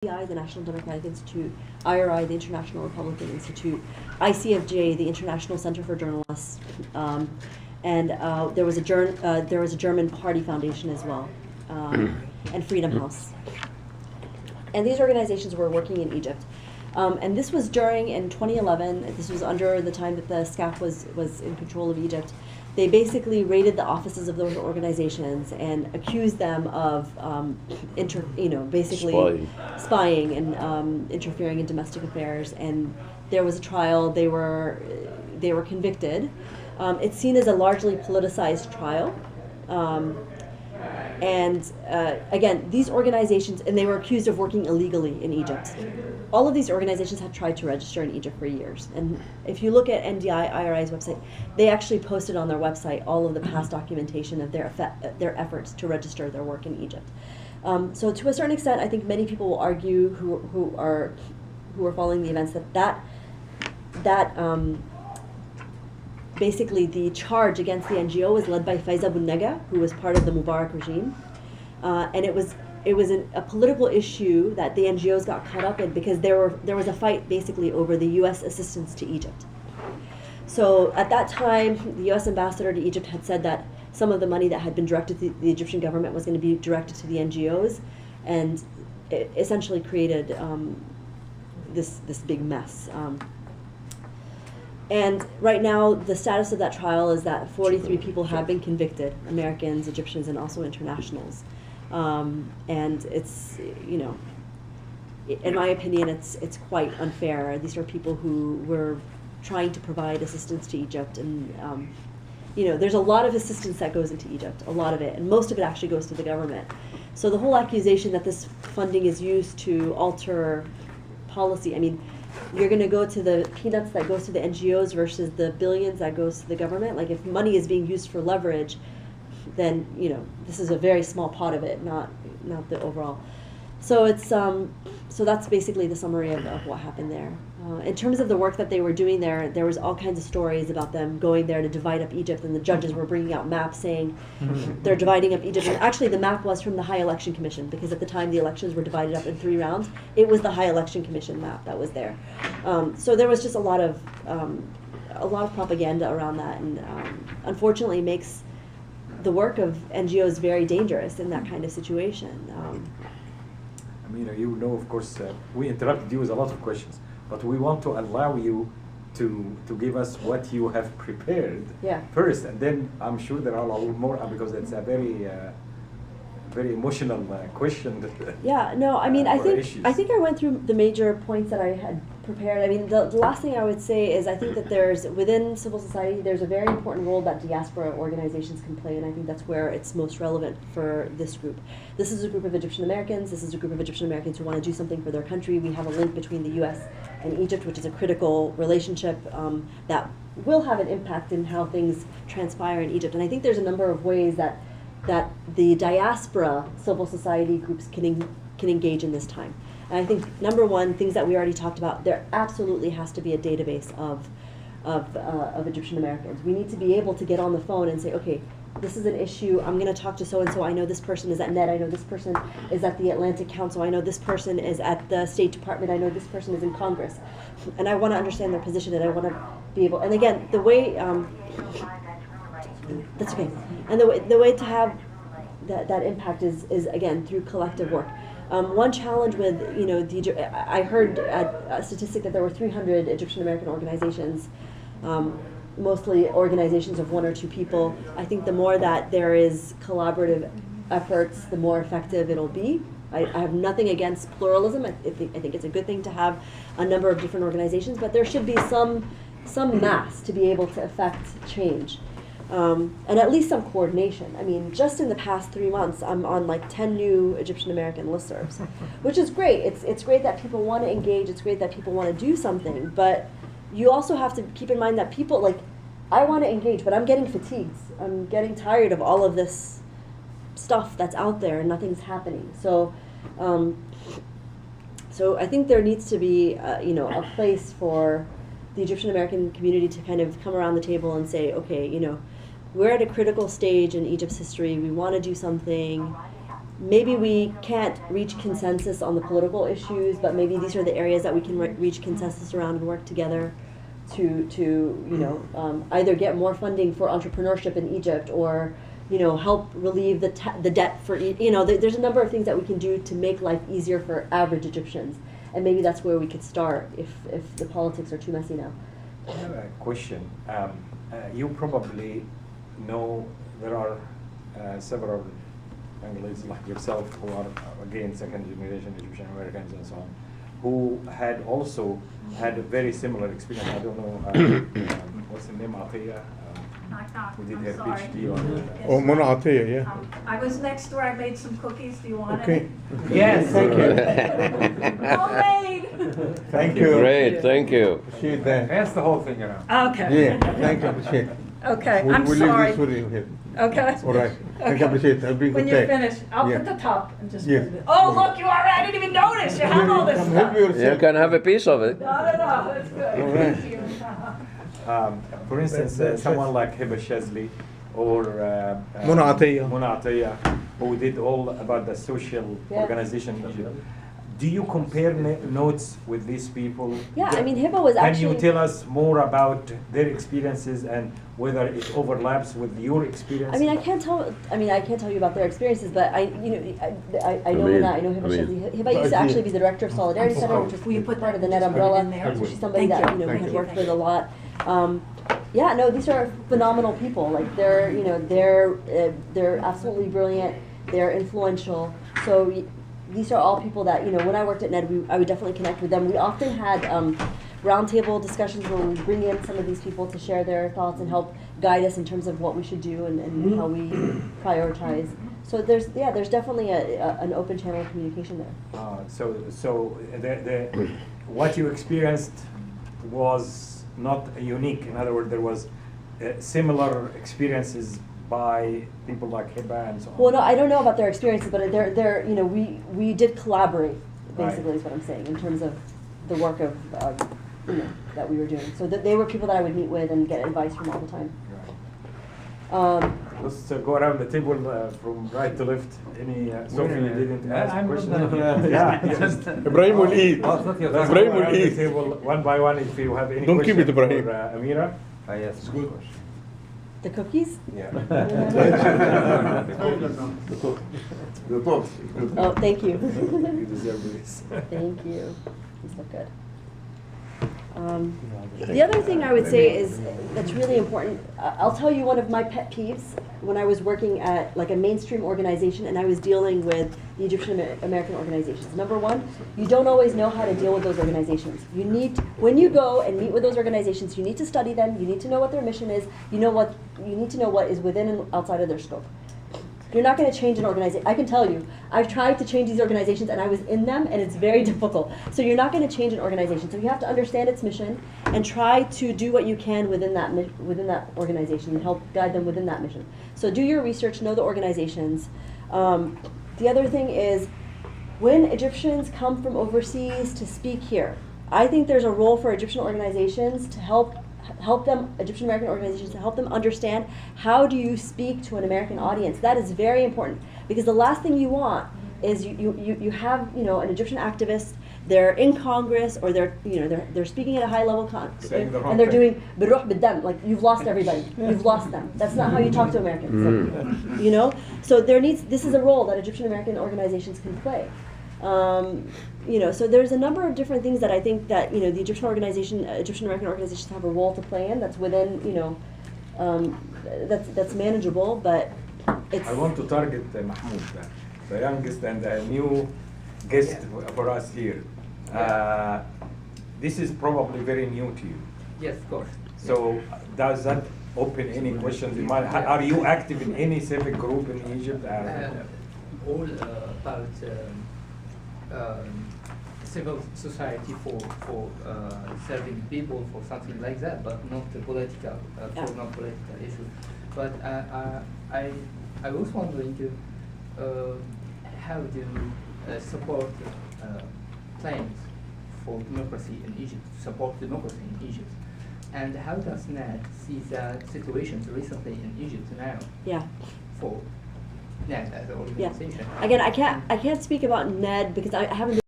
NDI, the National Democratic Institute, IRI, the International Republican Institute, ICFJ, the International Center for Journalists, and there was a German Party Foundation as well, and Freedom House. And these organizations were working in Egypt. And this was in 2011, this was under the time that the SCAF was in control of Egypt. They basically raided the offices of those organizations and accused them of, basically spying and interfering in domestic affairs. And there was a trial. They were convicted. It's seen as a largely politicized trial. Again, these organizations, and they were accused of working illegally in Egypt. All of these organizations had tried to register in Egypt for years. And if you look at NDI, IRI's website, they actually posted on their website all of the past documentation of their efforts to register their work in Egypt. So to a certain extent, I think many people will argue who are following the events that basically the charge against the NGO was led by Faiza Bunnega, who was part of the Mubarak regime. And it was a political issue that the NGOs got caught up in because there was a fight basically over the U.S. assistance to Egypt. So at that time, the U.S. ambassador to Egypt had said that some of the money that had been directed to the Egyptian government was going to be directed to the NGOs, and it essentially created this big mess. And right now, the status of that trial is that 43 people have been convicted, Americans, Egyptians, and also internationals. And it's, in my opinion, it's quite unfair. These are people who were trying to provide assistance to Egypt, and there's a lot of assistance that goes into Egypt, a lot of it, and most of it actually goes to the government. So the whole accusation that this funding is used to alter policy, you're going to go to the peanuts that goes to the NGOs versus the billions that goes to the government. Like, if money is being used for leverage, then this is a very small pot of it, not the overall. So it's so that's basically the summary of what happened there. In terms of the work that they were doing there was all kinds of stories about them going there to divide up Egypt, and the judges were bringing out maps saying they're dividing up Egypt. And actually, the map was from the High Election Commission, because at the time the elections were divided up in 3 rounds. It was the High Election Commission map that was there. So there was just a lot of propaganda around that, and unfortunately makes the work of NGOs very dangerous in that kind of situation. Amira, of course, we interrupted you with a lot of questions, but we want to allow you to give us what you have prepared first, and then I'm sure there are a lot more, because it's a very emotional question. I think I went through the major points that I had prepared. The last thing I would say is I think that within civil society, there's a very important role that diaspora organizations can play, and I think that's where it's most relevant for this group. This is a group of Egyptian Americans. This is a group of Egyptian Americans who want to do something for their country. We have a link between the U.S. and Egypt, which is a critical relationship that will have an impact in how things transpire in Egypt. And I think there's a number of ways that the diaspora civil society groups can engage in this time. And I think, number one, things that we already talked about, there absolutely has to be a database of Egyptian Americans. We need to be able to get on the phone and say, okay, this is an issue, I'm going to talk to so-and-so, I know this person is at NET, I know this person is at the Atlantic Council, I know this person is at the State Department, I know this person is in Congress. And I want to understand their position, and I want to be able, and again, the way, that's okay. And the way to have that impact is again through collective work. One challenge with I heard a statistic that there were 300 Egyptian American organizations, mostly organizations of 1 or 2 people. I think the more that there is collaborative efforts, the more effective it'll be. I have nothing against pluralism. I think it's a good thing to have a number of different organizations, but there should be some mass to be able to affect change. And at least some coordination. Just in the past 3 months, I'm on like 10 new Egyptian American listservs, which is great. It's great that people want to engage. It's great that people want to do something. But you also have to keep in mind that people, I want to engage, but I'm getting fatigued. I'm getting tired of all of this stuff that's out there and nothing's happening. So I think there needs to be, a place for the Egyptian American community to kind of come around the table and say, okay, we're at a critical stage in Egypt's history. We want to do something. maybe we can't reach consensus on the political issues, but maybe these are the areas that we can reach consensus around and work together to either get more funding for entrepreneurship in Egypt, or help relieve the debt for there's a number of things that we can do to make life easier for average Egyptians, and maybe that's where we could start if the politics are too messy now. I have a question. You probably know there are several Anglos like yourself who are again second generation Egyptian Americans and so on, who had also had a very similar experience. I don't know what's the name, Maaty, who did her PhD on Maaty, yeah. I was next door. I made some cookies. Do you want Okay. any? Yes, thank you. Homemade. Thank you. Great, thank you. Appreciate that. Pass the whole thing around. Okay. Yeah, thank you. Appreciate it. Okay, We'll I'm leave sorry. this for you here. Okay. All right. Thank you. Okay. Appreciate it. I'll bring When the you're tag. finished, I'll Yeah. put the top and just Yeah. put it. Oh, look, you already, I didn't even notice. You have all this Come help stuff. me You yourself. can have a piece of it. No, that's good. All right. Thank you. For instance, someone like Hiba Shazli or Maaty. who did all about the social Yeah. organization in Egypt. Do you compare notes with these people? Yeah, I mean, Hiba was Can actually. you tell us more about their experiences and whether it overlaps with your experience? I mean, I can't tell you about their experiences, but I know Amin, Hina, I know Hiba Amin. Shazli. Hiba used to actually be the director of Solidarity Center, which was Will you put part of the that- Net just put it umbrella. in there? So she's somebody Thank that you. we Thank had you. worked with a lot. Yeah, no, these are phenomenal people. Like they're absolutely brilliant. They're influential. So these are all people that when I worked at NED, I would definitely connect with them. We often had roundtable discussions where we bring in some of these people to share their thoughts and help guide us in terms of what we should do and how we prioritize. So there's definitely an open channel of communication there. So what you experienced was not unique. In other words, there was similar experiences by people like Hiba and so on. Well, no, I don't know about their experiences, but they're we did collaborate. Basically, Right. is what I'm saying in terms of the work of that we were doing. So they were people that I would meet with and get advice from all the time. Let's go around the table from right to left. Any Sophie, you didn't ask questions? Ibrahim will eat. Let's Ibrahim go will around the eat. table one by one if you have any Don't keep questions it, Ibrahim. for Amira. Yes, it's good. The cookies? Yeah. Oh, thank you. You deserve this. Thank you. These look good. The other thing I would say is that's really important. I'll tell you one of my pet peeves when I was working at like a mainstream organization and I was dealing with the Egyptian American organizations. Number one, you don't always know how to deal with those organizations. When you go and meet with those organizations, you need to study them. You need to know what their mission is. You need to know what is within and outside of their scope. You're not going to change an organization. I can tell you, I've tried to change these organizations and I was in them and it's very difficult. So you're not going to change an organization. So you have to understand its mission and try to do what you can within that organization and help guide them within that mission. So do your research, know the organizations. The other thing is, when Egyptians come from overseas to speak here, I think there's a role for Egyptian organizations to help them, Egyptian American organizations, to help them understand how do you speak to an American audience. That is very important, because the last thing you want is you have an Egyptian activist, they're in Congress or they're speaking at a high level and they're doing biruh biddam, like you've lost everybody, you've lost them. That's not how you talk to Americans. So this is a role that Egyptian American organizations can play. So there's a number of different things that I think that the Egyptian American organizations have a role to play in. That's within that's manageable, but it's. I want to target Mahmoud, the youngest and the new guest for us here. This is probably very new to you. Yes, of course. So does that open any questions in mind? Are you active in any civic group in Egypt? All about civil society for serving people, for something like that, but not the political, for non-political issues. But I was wondering how do you support claims for democracy in Egypt, support democracy in Egypt, and how does NED see the situations recently in Egypt now? Yeah. For Yeah, as an organization. Again, I can't speak about NED because I haven't been